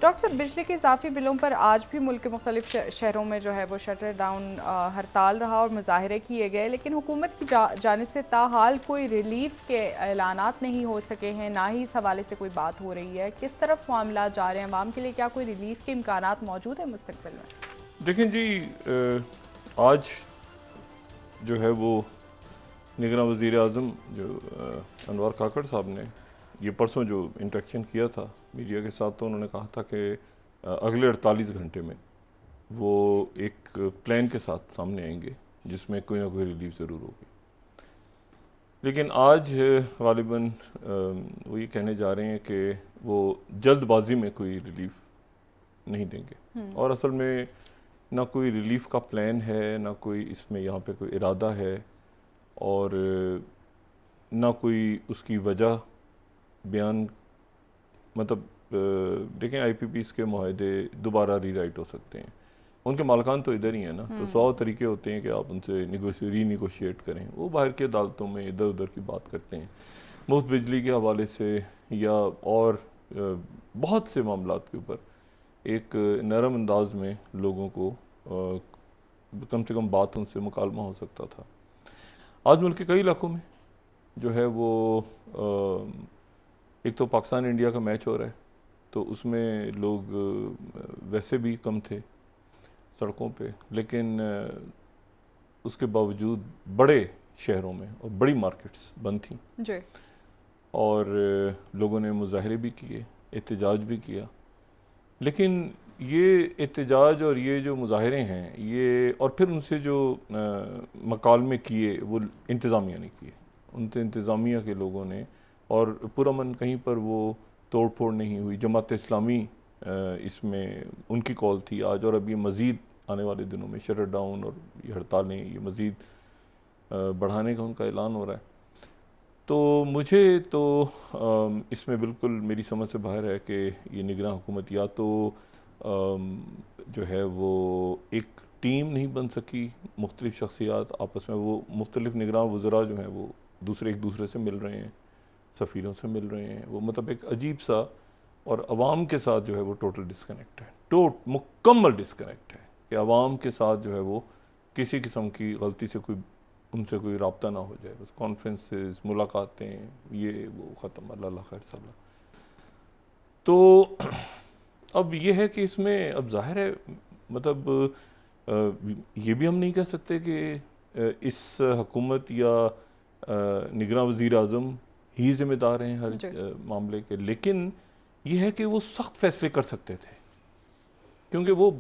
Doctor साहब, बिजली के इजाफी बिलों पर आज भी मुल्क के मुख्तलिफ शहरों में जो है वो शटर डाउन हड़ताल रहा और मुजाहरे किए गए, लेकिन हुकूमत की जानिब से ताहाल कोई रिलीफ के ऐलानात नहीं हो सके हैं, ना ही इस हवाले से कोई बात हो रही है। किस तरफ मामला जा रहे हैं? आवाम के लिए क्या कोई रिलीफ के इम्कानात मौजूद है मुस्तकबिल में? देखें जी, आज जो है वो निगरान वज़ीर आज़म जो अनवर काकड़ साहब ने ये परसों जो इंटरेक्शन किया था मीडिया के साथ, तो उन्होंने कहा था कि अगले 48 घंटे में वो एक प्लान के साथ सामने आएंगे जिसमें कोई ना कोई रिलीफ ज़रूर होगी। लेकिन आज ग़ालिबन वो ये कहने जा रहे हैं कि वो जल्दबाजी में कोई रिलीफ नहीं देंगे, और असल में ना कोई रिलीफ का प्लान है, ना कोई इसमें यहाँ पे कोई इरादा है, और ना कोई उसकी वजह बयान। मतलब देखें, IPPs के मुआहदे दोबारा रीराइट हो सकते हैं, उनके मालकान तो इधर ही है ना, तो 100 तरीके होते हैं कि आप उनसे रीनिगोशिएट करें। वो बाहर की अदालतों में इधर उधर की बात करते हैं, मुफ्त बिजली के हवाले से या और बहुत से मामलात के ऊपर एक नरम अंदाज में लोगों को कम से कम बात उनसे मुकालमा हो सकता था। आज मुल्क के कई इलाकों में जो है वो एक तो पाकिस्तान इंडिया का मैच हो रहा है, तो उसमें लोग वैसे भी कम थे सड़कों पे, लेकिन उसके बावजूद बड़े शहरों में और बड़ी मार्केट्स बंद थी जी, और लोगों ने मुजाहरे भी किए, एहतजाज भी किया। लेकिन ये एहतजाज और ये जो मुजाहरे हैं, ये और फिर उनसे जो मकालमे किए वो इंतज़ामिया ने किए, उनसे इंतज़ामिया के लोगों ने, और पुरअमन कहीं पर वो तोड़ फोड़ नहीं हुई। जमात इस्लामी इसमें उनकी कॉल थी आज, और अभी मज़ीद आने वाले दिनों में शटर डाउन और ये हड़तालें ये मज़ीद बढ़ाने का उनका ऐलान हो रहा है। तो मुझे तो इसमें बिल्कुल मेरी समझ से बाहर है कि ये निगरान हुकूमत या तो जो है वो एक टीम नहीं बन सकी, मुख्तलिफ शख्सियात आपस में, वो मुख्तलिफ निगरान वज़रा जो हैं वो एक दूसरे से मिल रहे हैं, सफ़ीरों से मिल रहे हैं, वो मतलब एक अजीब सा, और अवाम के साथ जो है वो टोटल डिस्कनेक्ट है, मुकम्मल डिस्कनेक्ट है कि अवाम के साथ जो है वो किसी किस्म की गलती से कोई उनसे कोई रब्ता ना हो जाए। बस कॉन्फ्रेंसेस, मुलाकातें, ये वो ख़त्म, अल्लाह खैर सला। तो अब ये है कि इसमें अब जाहिर है, मतलब ये भी हम नहीं कह सकते कि इस हुकूमत या निगरान वज़ीर आज़म ही ज़िम्मेदार हैं हर मामले के, लेकिन ये है कि वो सख्त फैसले कर सकते थे, क्योंकि वो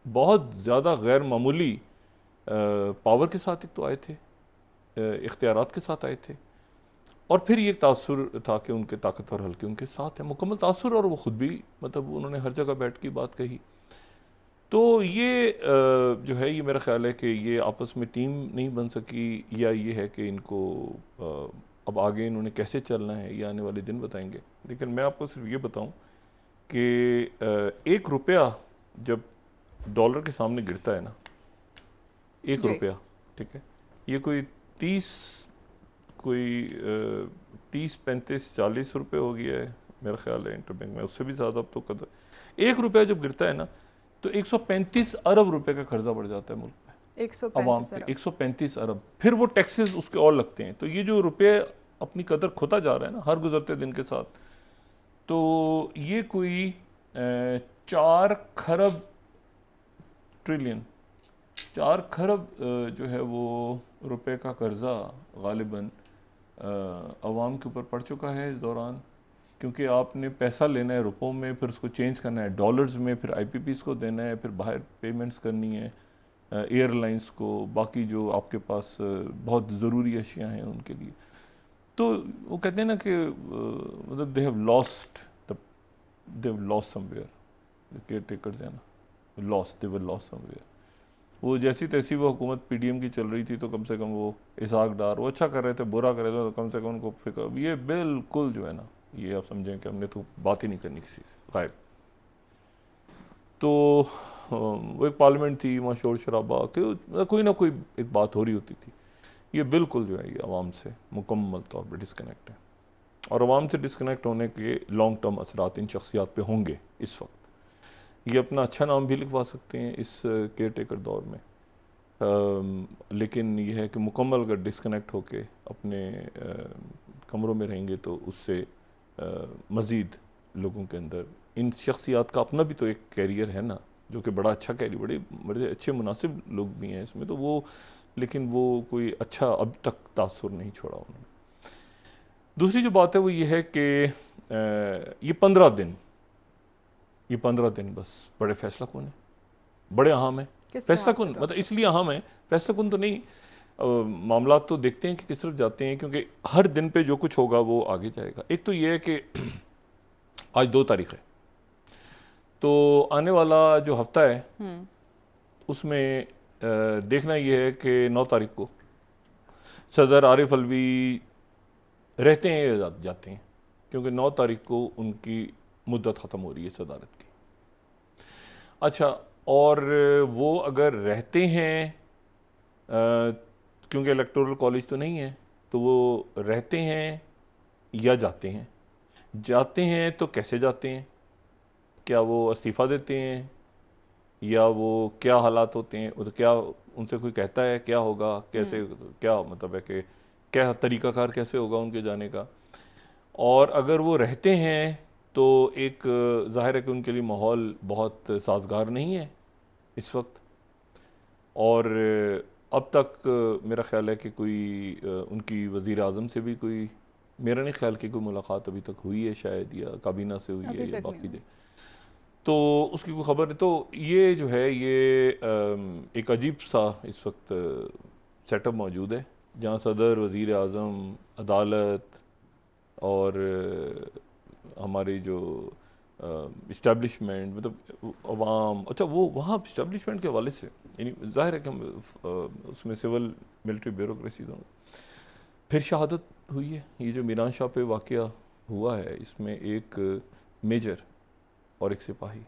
बहुत ज़्यादा गैर मामूली पावर के साथ एक तो आए थे, इख्तियारात के साथ आए थे, और फिर ये तासुर था कि उनके ताकतवर हल्के उनके साथ है, मुकम्मल तासुर, और वो ख़ुद भी मतलब उन्होंने हर जगह बैठ की बात कही। तो ये जो है ये मेरा ख्याल है कि ये आपस में टीम नहीं बन सकी, या ये है कि इनको अब आगे इन्होंने कैसे चलना है ये आने वाले दिन बताएंगे। लेकिन मैं आपको सिर्फ ये बताऊं कि 1 रुपया जब डॉलर के सामने गिरता है ना, 1 रुपया, ठीक है, ये कोई 30-35-40 रुपये हो गया है मेरा ख्याल है इंटरबैंक में, उससे भी ज़्यादा अब तो कदर। 1 रुपया जब गिरता है ना, तो 135 अरब रुपए का कर्जा बढ़ जाता है मुल्क पे, आवाम पे, 135 अरब। फिर वो टैक्सेस उसके और लगते हैं, तो ये जो रुपये अपनी कदर खोता जा रहा है ना हर गुजरते दिन के साथ, तो ये कोई 4 खरब ट्रिलियन 4 खरब जो है वो रुपए का कर्जा गालिबन अवाम के ऊपर पड़ चुका है इस दौरान, क्योंकि आपने पैसा लेना है रुपयों में, फिर उसको चेंज करना है डॉलर्स में, फिर IPPs को देना है, फिर बाहर पेमेंट्स करनी है एयरलाइंस को, बाकी जो आपके पास बहुत ज़रूरी अशिया हैं उनके लिए। तो वो कहते हैं ना कि मतलब they have lost somewhere, care takers है ना, दे वर लॉस्ट समवेयर। वो जैसी तैसी वो हुकूमत PDM की चल रही थी, तो कम से कम वो इसहाक डार वो अच्छा कर रहे थे, बुरा कर रहे थे, तो कम से कम उनको फिक्र। ये बिल्कुल जो है ना, ये आप समझें कि हमने तो बात ही नहीं करनी किसी से, गायब। तो वो एक पार्लियामेंट थी, वहाँ शोर शराबा कि कोई ना कोई एक बात हो रही होती थी। ये बिल्कुल जो है ये आवाम से मुकम्मल तौर पर डिस्कनेक्ट है, और आवाम से डिस्कनेक्ट होने के लॉन्ग टर्म असरात इन शख्सियात पे होंगे इस वक्त। ये अपना अच्छा नाम भी लिखवा सकते हैं इस केयर टेकर दौर में, लेकिन यह है कि मुकम्मल अगर डिस्कनेक्ट होके अपने कमरों में रहेंगे तो उससे मज़ीद लोगों के अंदर इन शख्सियात का अपना भी तो एक कैरियर है ना, जो कि बड़ा अच्छा कैरियर, बड़े बड़े अच्छे मुनासिब लोग भी हैं इसमें, तो वो लेकिन वो कोई अच्छा अब तक तासुर नहीं छोड़ा उन्होंने। दूसरी जो बात है वो ये है कि ये 15 दिन बस बड़े फैसला कौन है, बड़े अहम है। फैसला कौन मतलब इसलिए अहम है, फैसला कौन तो नहीं, मामला तो देखते हैं कि किस तरफ जाते हैं, क्योंकि हर दिन पे जो कुछ होगा वो आगे जाएगा। एक तो ये है कि आज 2 तारीख है, तो आने वाला जो हफ्ता है उसमें देखना यह है कि 9 तारीख को सदर आरिफ अलवी रहते हैं या जाते हैं, क्योंकि 9 तारीख को उनकी मुद्दत ख़त्म हो रही है सदारत की। अच्छा, और वो अगर रहते हैं, क्योंकि इलेक्टोरल कॉलेज तो नहीं है, तो वो रहते हैं या जाते हैं। जाते हैं तो कैसे जाते हैं, क्या वो इस्तीफ़ा देते हैं या वो क्या हालात होते हैं, तो क्या उनसे कोई कहता है क्या होगा, कैसे, क्या मतलब है कि क्या तरीक़ाकार कैसे होगा उनके जाने का। और अगर वो रहते हैं तो एक ज़ाहिर है कि उनके लिए माहौल बहुत साजगार नहीं है इस वक्त, और अब तक मेरा ख़्याल है कि कोई उनकी वज़ीर आज़म से भी कोई, मेरा नहीं ख्याल कि कोई मुलाकात अभी तक हुई है शायद, या काबीना से हुई है या बाकी दे, तो उसकी कोई ख़बर नहीं। तो ये जो है ये एक अजीब सा इस वक्त सेटअप मौजूद है, जहाँ सदर, वज़ीर आज़म, अदालत और हमारी जो इस्टेब्लिशमेंट, मतलब अवाम, अच्छा वो वहाँ इस्टेब्लिशमेंट के हवाले से यानी ज़ाहिर है कि हम उसमें सिविल मिलिट्री ब्यूरोक्रेसी दोनों। फिर शहादत हुई है, ये जो मीरान शाह पे वाक़या हुआ है, इसमें एक मेजर और एक सिपाही,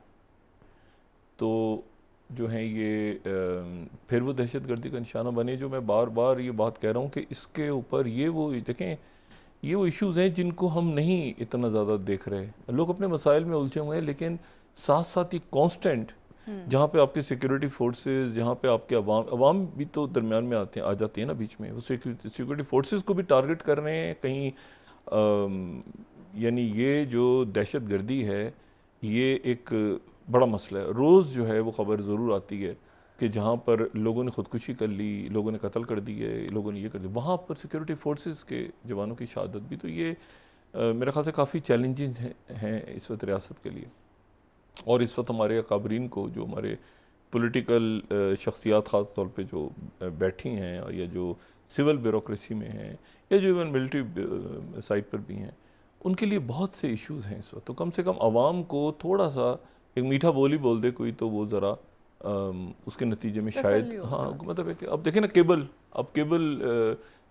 तो जो हैं ये फिर वो दहशतगर्दी का निशाना बने। जो मैं बार बार ये बात कह रहा हूँ कि इसके ऊपर ये वो देखें, ये वो इश्यूज़ हैं जिनको हम नहीं इतना ज़्यादा देख रहे। लोग अपने मसाइल में उलझे हुए हैं, लेकिन साथ साथ ये कांस्टेंट, जहाँ पे आपके सिक्योरिटी फोर्सेस, जहाँ पे आपके अवाम भी तो दरमियान में आ जाती है ना बीच में, वो सिक्योरिटी फोर्सेस को भी टारगेट कर रहे हैं कहीं। यानी ये जो दहशत गर्दी है ये एक बड़ा मसला है। रोज़ जो है वो ख़बर ज़रूर आती है कि जहाँ पर लोगों ने ख़ुदकुशी कर ली, लोगों ने कत्ल कर दिए, लोगों ने ये कर दिया, वहाँ पर सिक्योरिटी फोर्सेस के जवानों की शहादत भी। तो ये मेरे ख्याल से काफ़ी चैलेंजेस हैं इस वक्त रियासत के लिए। और इस वक्त हमारे अकाबरीन को, जो हमारे पॉलिटिकल शख्सियात ख़ास तौर पे जो बैठी हैं या जो सिविल ब्यूरोक्रेसी में हैं या जो इवन मिलिट्री साइड पर भी हैं, उनके लिए बहुत से इश्यूज़ हैं इस वक्त। तो कम से कम आवाम को थोड़ा सा एक मीठा बोली बोल दे कोई, तो वो ज़रा उसके नतीजे में शायद, हाँ मतलब है कि अब देखें ना केबल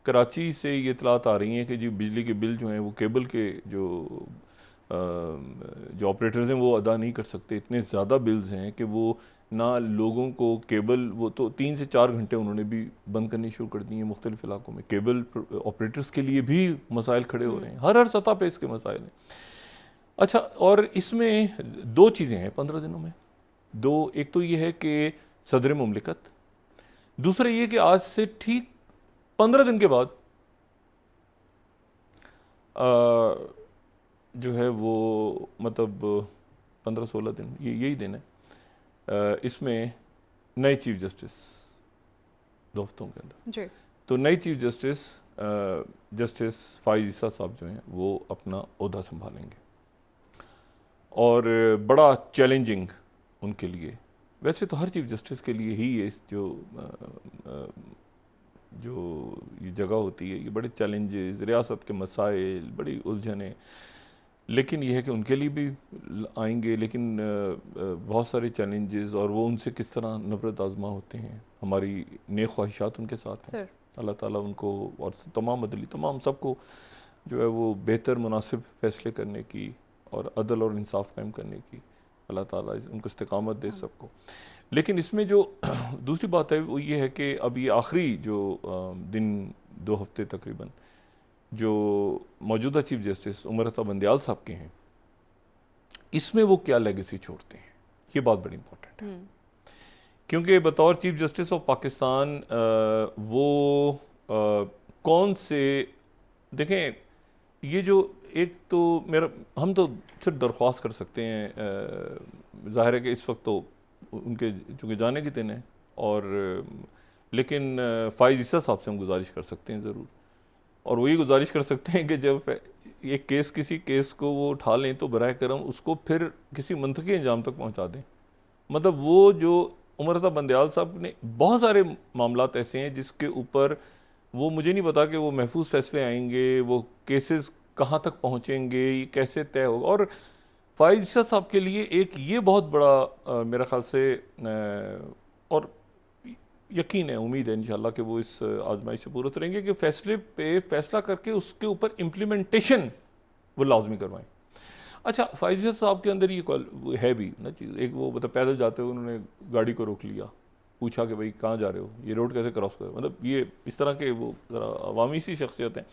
कराची से ये इतलात आ रही हैं कि जी बिजली के बिल जो हैं वो केबल के जो ऑपरेटर्स हैं वो अदा नहीं कर सकते। इतने ज़्यादा बिल्स हैं कि वो ना लोगों को केबल, वो तो 3 से 4 घंटे उन्होंने भी बंद करनी शुरू कर दी हैं मुख्तलिफ इलाकों में। केबल ऑपरेटर्स के लिए भी मसाइल खड़े हो रहे हैं, हर सतह पे इसके मसाइल हैं। अच्छा, और इसमें 2 चीज़ें हैं 15 दिनों में, एक तो ये है कि सदर मुमलिकत, दूसरा ये कि आज से ठीक 15 दिन के बाद जो है वो मतलब 15-16 दिन, यही दिन है, इसमें नए चीफ जस्टिस 2 हफ्तों के अंदर जी। तो नए चीफ जस्टिस फाइज ईसा साहब जो हैं वो अपना ओहदा संभालेंगे, और बड़ा चैलेंजिंग उनके लिए, वैसे तो हर चीफ जस्टिस के लिए ही ये जो ये जगह होती है, ये बड़े चैलेंजेस, रियासत के मसाइल, बड़ी उलझनें, लेकिन ये है कि उनके लिए भी आएंगे, लेकिन बहुत सारे चैलेंजेस, और वो उनसे किस तरह नफरत आजमा होते हैं। हमारी नेक ख्वाहिशात उनके साथ हैं, अल्लाह ताला उनको और तमाम सबको जो है वो बेहतर मुनासिब फ़ैसले करने की और अदल और इंसाफ कायम करने की अल्लाह ताला उनको इस्तिकामत दे सबको। लेकिन इसमें जो दूसरी बात है वो ये है कि अब ये आखिरी जो दिन 2 हफ्ते तकरीबन जो मौजूदा चीफ जस्टिस उमर अता बंदयाल साहब के हैं, इसमें वो क्या लेगेसी छोड़ते हैं, ये बात बड़ी इंपॉर्टेंट है, क्योंकि बतौर चीफ जस्टिस ऑफ पाकिस्तान वो कौन से, देखें ये जो एक तो मेरा, हम तो सिर्फ दरख्वास्त कर सकते हैं, ज़ाहिर है कि इस वक्त तो उनके चूँकि जाने के दिन है, और लेकिन फ़ाइज़ ईसा साहब से हम गुजारिश कर सकते हैं ज़रूर, और वही गुजारिश कर सकते हैं कि जब एक केस, किसी केस को वो उठा लें तो बराह करम उसको फिर किसी मंतकी अंजाम तक पहुँचा दें। मतलब वो जो उमर अता बंदयाल साहब ने, बहुत सारे मामलात ऐसे हैं जिसके ऊपर वो, मुझे नहीं पता कि वो महफूज फैसले आएंगे, वो केसेस कहाँ तक पहुँचेंगे, ये कैसे तय होगा। और फ़ाइज़ ईसा साहब के लिए एक ये बहुत बड़ा मेरा ख़्याल से और यकीन है, उम्मीद है इंशाल्लाह कि वो इस आजमाइश से पूरे उतरेंगे कि फैसले पे फैसला करके उसके ऊपर इम्प्लीमेंटेशन वो लाजमी करवाएं। अच्छा, फ़ाइज़ साहब के अंदर ये वो है भी ना चीज़, एक वो मतलब पैदल जाते हुए उन्होंने गाड़ी को रोक लिया, पूछा कि भाई कहाँ जा रहे हो, ये रोड कैसे क्रॉस करो, मतलब ये इस तरह के वो ज़रा अवामी सी शख्सियत हैं।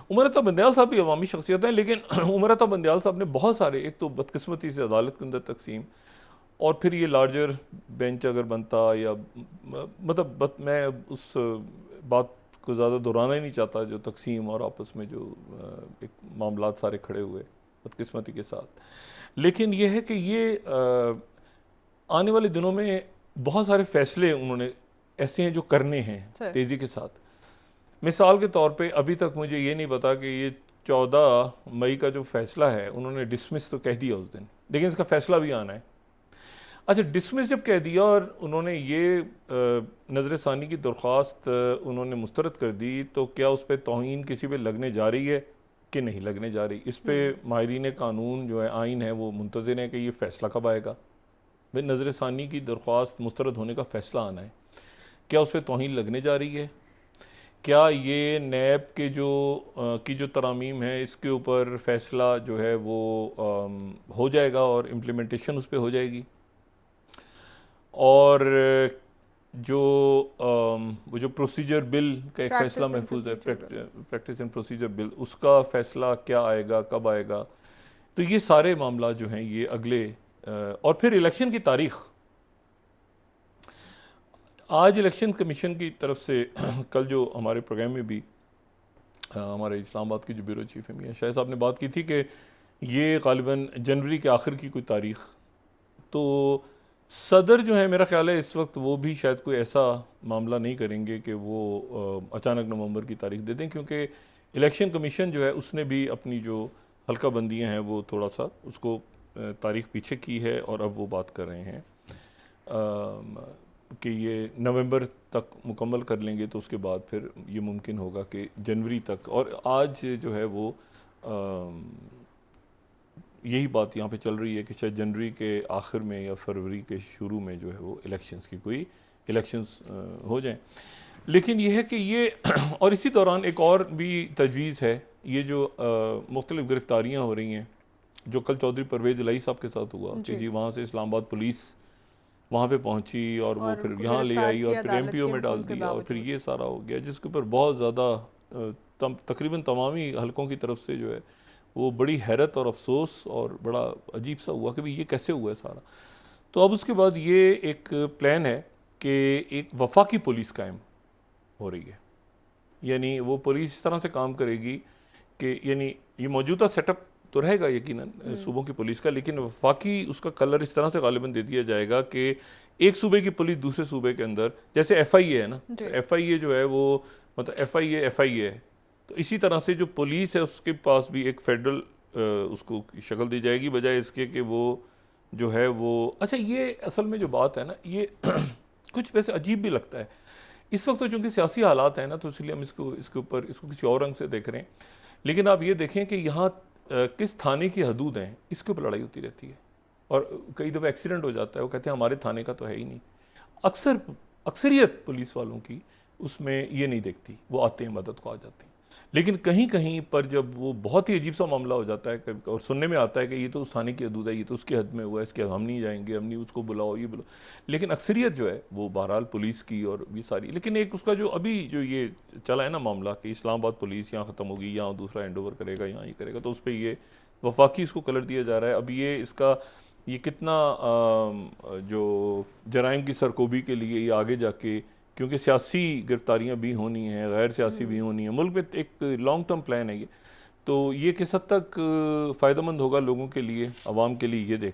उमर अता बंदयाल साहब भी अवामी शख्सियत हैं, लेकिन उमर अता बंदयाल साहब ने बहुत सारे, एक तो बदकिस्मती से अदालत के अंदर तकसीम, और फिर ये लार्जर बेंच अगर बनता, या मतलब मैं उस बात को ज़्यादा दोहराना ही नहीं चाहता, जो तकसीम और आपस में जो एक मामलात सारे खड़े हुए बदकिस्मती के साथ। लेकिन ये है कि ये आने वाले दिनों में बहुत सारे फैसले उन्होंने ऐसे हैं जो करने हैं तेज़ी के साथ। मिसाल के तौर पे अभी तक मुझे ये नहीं पता कि ये 14 मई का जो फैसला है, उन्होंने डिसमिस तो कह दिया उस दिन, लेकिन इसका फैसला भी आना है। अच्छा, डिसमिस जब कह दिया और उन्होंने ये नज़र सानी की दरख्वास्त उन्होंने मुस्तरद कर दी, तो क्या उस पर तौहीन किसी पे लगने जा रही है कि नहीं लगने जा रही? इस पर माहिरीन कानून जो है, आइन है, वो मुंतज़िर हैं कि ये फ़ैसला कब आएगा। भाई नज़र सानी की दरख्वास्त मुस्तरद होने का फ़ैसला आना है, क्या उस पर तौहीन लगने जा रही है? क्या ये नैब के जो तरामीम है, इसके ऊपर फ़ैसला जो है वो हो जाएगा और इम्प्लीमेंटेशन उस पर हो जाएगी? और वो जो प्रोसीजर बिल का एक फ़ैसला महफूज है, प्रैक्टिस एंड प्रोसीजर बिल, उसका फ़ैसला क्या आएगा, कब आएगा? तो ये सारे मामला जो हैं ये अगले, और फिर इलेक्शन की तारीख़। आज इलेक्शन कमीशन की तरफ से कल जो हमारे प्रोग्राम में भी हमारे इस्लामाबाद के जो ब्यूरो चीफ हैं मियां शाह साहब ने बात की थी कि ये ग़ालिबन जनवरी के आखिर की कोई तारीख़, तो सदर जो है मेरा ख्याल है इस वक्त वो भी शायद कोई ऐसा मामला नहीं करेंगे कि वो अचानक नवंबर की तारीख दे दें, क्योंकि इलेक्शन कमीशन जो है उसने भी अपनी जो हल्का बंदियाँ हैं वो थोड़ा सा उसको तारीख पीछे की है, और अब वो बात कर रहे हैं कि ये नवंबर तक मुकम्मल कर लेंगे, तो उसके बाद फिर ये मुमकिन होगा कि जनवरी तक। और आज जो है वो यही बात यहाँ पे चल रही है कि शायद जनवरी के आखिर में या फरवरी के शुरू में जो है वो इलेक्शंस की कोई इलेक्शंस हो जाएं। लेकिन ये है कि ये और इसी दौरान एक और भी तजवीज़ है, ये जो मुख्तलिफ़ गिरफ्तारियाँ हो रही हैं, जो कल चौधरी परवेज़ इलाही साहब के साथ हुआ कि जी वहाँ से इस्लामाबाद पुलिस वहाँ पे पहुँची और वो फिर यहाँ ले आई और फिर MPO में डाल दिया, और फिर ये सारा हो गया, जिसके ऊपर बहुत ज़्यादा तकरीबन तमामी हलकों की तरफ से जो है वो बड़ी हैरत और अफसोस और बड़ा अजीब सा हुआ कि भाई ये कैसे हुआ है सारा। तो अब उसके बाद ये एक प्लान है कि एक वफाकी पुलिस कायम हो रही है, यानी वो पुलिस इस तरह से काम करेगी कि यानी ये मौजूदा सेटअप तो रहेगा यकीनन सूबों की पुलिस का, लेकिन वफाकी उसका कलर इस तरह से गालिबन दे दिया जाएगा कि एक सूबे की पुलिस दूसरे सूबे के अंदर, जैसे FIA है ना, तो FIA जो है वो मतलब FIA है, तो इसी तरह से जो पुलिस है उसके पास भी एक फेडरल उसको शक्ल दी जाएगी, बजाय इसके कि वो जो है वो। अच्छा, ये असल में जो बात है ना, ये कुछ वैसे अजीब भी लगता है इस वक्त, तो चूँकि सियासी हालात हैं ना, तो इसलिए हम इसके ऊपर इसको किसी और रंग से देख रहे हैं। लेकिन आप ये देखें कि यहाँ किस थाने की हदूद हैं, इसके ऊपर लड़ाई होती रहती है, और कई दफ़ा एक्सीडेंट हो जाता है, वो कहते हैं हमारे थाने का तो है ही नहीं। अक्सरियत पुलिस वालों की उसमें ये नहीं देखती, वो आते हैं मदद को आ जाते हैं। लेकिन कहीं कहीं पर जब वो बहुत ही अजीब सा मामला हो जाता है और सुनने में आता है कि ये तो उस थाने की हदूद है, ये तो उसकी हद में हुआ है, इसके हम नहीं जाएंगे, हम नहीं, उसको बुलाओ, ये बुलाओ, लेकिन अक्सरियत जो है वो बहरहाल पुलिस की और ये सारी। लेकिन एक उसका जो अभी जो ये चला है ना मामला कि इस्लामाबाद पुलिस यहाँ ख़त्म होगी, यहाँ दूसरा हैंड ओवर करेगा, यहाँ ये करेगा, तो उस पर ये वफाकी इसको कलर दिया जा रहा है। अब ये इसका ये कितना जो जराइम की सरकोबी के लिए ये आगे जाके, क्योंकि सियासी गिरफ्तारियां भी होनी हैं, गैर सियासी भी होनी है, मुल्क में एक लॉन्ग टर्म प्लान है ये, तो ये किस हद तक फ़ायदेमंद होगा लोगों के लिए, आवाम के लिए, ये देखना